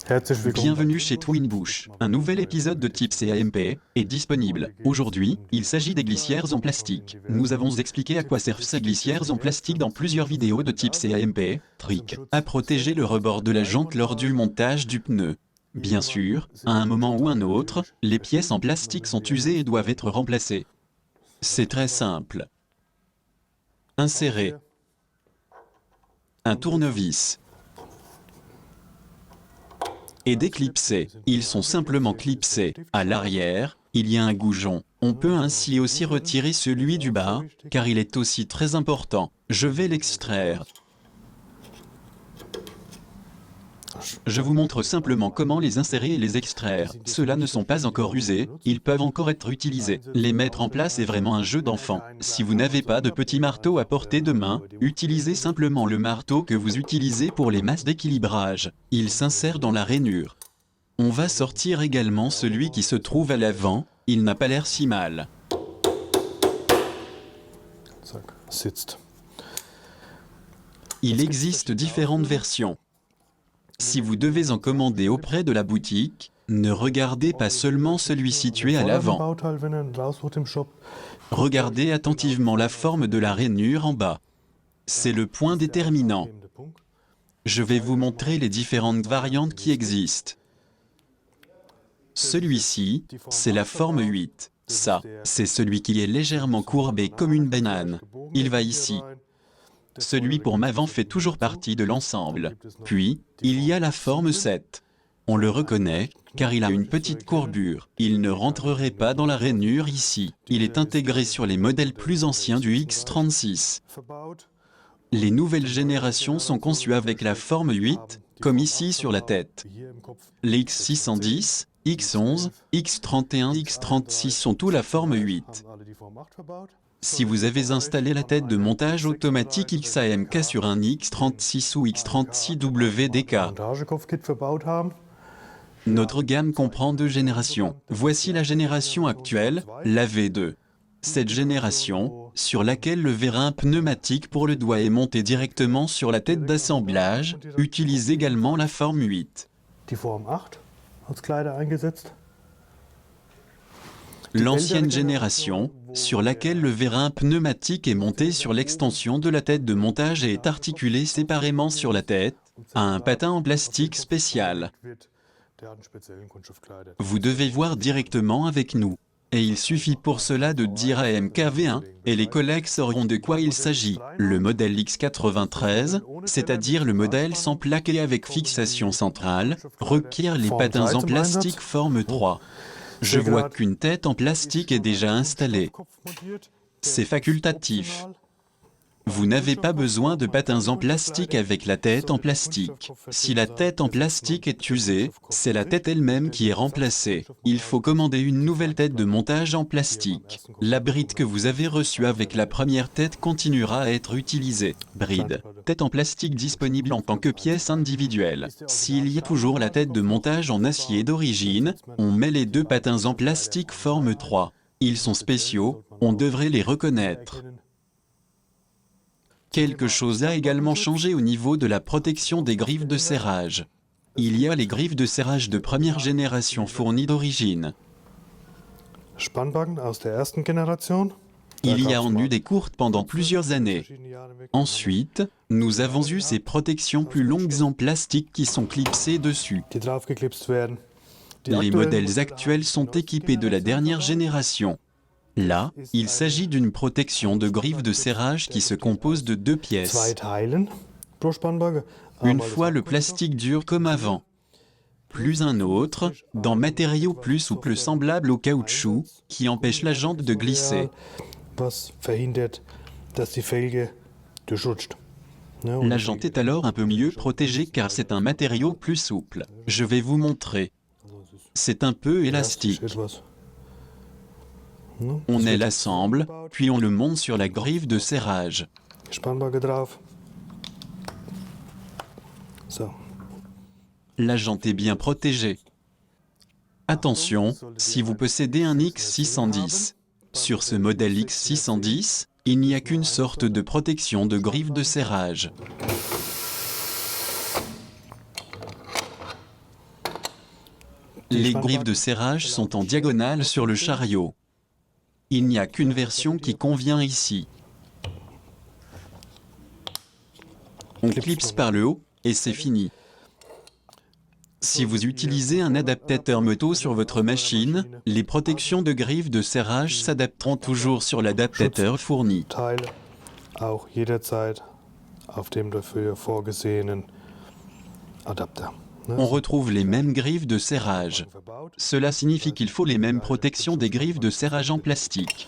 Herzlich willkommen. Bienvenue chez Twinbush. Un nouvel épisode de Tips et AMP est disponible. Aujourd'hui, il s'agit des glissières en plastique. Nous avons expliqué à quoi servent ces glissières en plastique dans plusieurs vidéos de Tips et AMP. Trick à protéger le rebord de la jante lors du montage du pneu. Bien sûr, à un moment ou un autre, les pièces en plastique sont usées et doivent être remplacées. C'est très simple. Insérer un tournevis et déclipser. Ils sont simplement clipsés. À l'arrière, il y a un goujon. On peut ainsi aussi retirer celui du bas, car il est aussi très important. Je vais l'extraire. Je vous montre simplement comment les insérer et les extraire. Ceux-là ne sont pas encore usés, ils peuvent encore être utilisés. Les mettre en place est vraiment un jeu d'enfant. Si vous n'avez pas de petit marteau à portée de main, utilisez simplement le marteau que vous utilisez pour les masses d'équilibrage. Il s'insère dans la rainure. On va sortir également celui qui se trouve à l'avant, il n'a pas l'air si mal. Zack, sitzt. Il existe différentes versions. Si vous devez en commander auprès de la boutique, ne regardez pas seulement celui situé à l'avant. Bauteil, wenn ihr rausholt im Shop. Regardez attentivement la forme de la rainure en bas. C'est le point déterminant. Je vais vous montrer les différentes variantes qui existent. Celui-ci, c'est la forme 8. Ça, c'est celui qui est légèrement courbé comme une banane. Il va ici. Celui pour m'avant fait toujours partie de l'ensemble. Puis, il y a la forme 7. On le reconnaît, car il a une petite courbure. Il ne rentrerait pas dans la rainure ici. Il est intégré sur les modèles plus anciens du X36. Les nouvelles générations sont conçues avec la forme 8, comme ici sur la tête. Les X610, X11, X31, X36 sont tous la forme 8. Si vous avez installé la tête de montage automatique XAMK sur un X36 ou X36WDK, Montagekopfkit verbaut haben. notre gamme comprend 2 générations. Voici la génération actuelle, la V2. Cette génération, sur laquelle le vérin pneumatique pour le doigt est monté directement sur la tête d'assemblage, utilise également la forme 8. Die Form 8 als Kleider eingesetzt. L'ancienne génération, sur laquelle le vérin pneumatique est monté sur l'extension de la tête de montage et est articulé séparément sur la tête, a un patin en plastique spécial. Der hat einen speziellen Kunststoffkleider. Vous devez voir directement avec nous. Et il suffit pour cela de dire AMKV1, et les collègues sauront de quoi il s'agit. Le modèle X93, c'est-à-dire le modèle sans plaque et avec fixation centrale, requiert les patins en plastique forme 3. Je vois qu'une tête en plastique est déjà installée. C'est facultatif. Vous n'avez pas besoin de patins en plastique avec la tête en plastique. Si la tête en plastique est usée, c'est la tête elle-même qui est remplacée. Il faut commander une nouvelle tête de montage en plastique. La bride que vous avez reçue avec la première tête continuera à être utilisée. Bride. Tête en plastique disponible en tant que pièce individuelle. S'il y a toujours la tête de montage en acier d'origine, on met les 2 patins en plastique forme 3. Ils sont spéciaux, on devrait les reconnaître. Quelque chose a également changé au niveau de la protection des griffes de serrage. Il y a les griffes de serrage de première génération fournies d'origine. Spannbacken aus der ersten Generation. Il y a en eu des courtes pendant plusieurs années. Ensuite, nous avons eu ces protections plus longues en plastique qui sont clipsées dessus. Die draufgeklipst werden. Die Les aktuellen modèles actuels sont équipés de la dernière génération. Là, il s'agit d'une protection de griffes de serrage qui se compose de 2 pièces. Zwei Teilen pro Spannbacke. Une fois le plastique dur comme avant, plus un autre, dans matériaux plus souples semblables au caoutchouc, qui empêche la jante de glisser. Was verhindert, dass die Felge durchrutscht. Ne, und La jante est alors un peu mieux protégée car c'est un matériau plus souple. Je vais vous montrer. C'est un peu élastique. etwas. Ne, On das wird l'assemble, puis on le monte sur la griffe de serrage. Spannbacke drauf. So. La jante est bien protégée. Attention, si vous possédez un X610. Sur ce modèle X610, il n'y a qu'une sorte de protection de griffe de serrage. Les griffes de serrage sont en diagonale sur le chariot. Il n'y a qu'une version qui convient ici. On clipse par le haut et c'est fini. Si vous utilisez un adaptateur moto sur votre machine, les protections de griffes de serrage s'adapteront toujours sur l'adaptateur fourni. Teile auch jederzeit auf dem dafür vorgesehenen Adapter. On retrouve les mêmes griffes de serrage. Cela signifie qu'il faut les mêmes protections des griffes de serrage en plastique.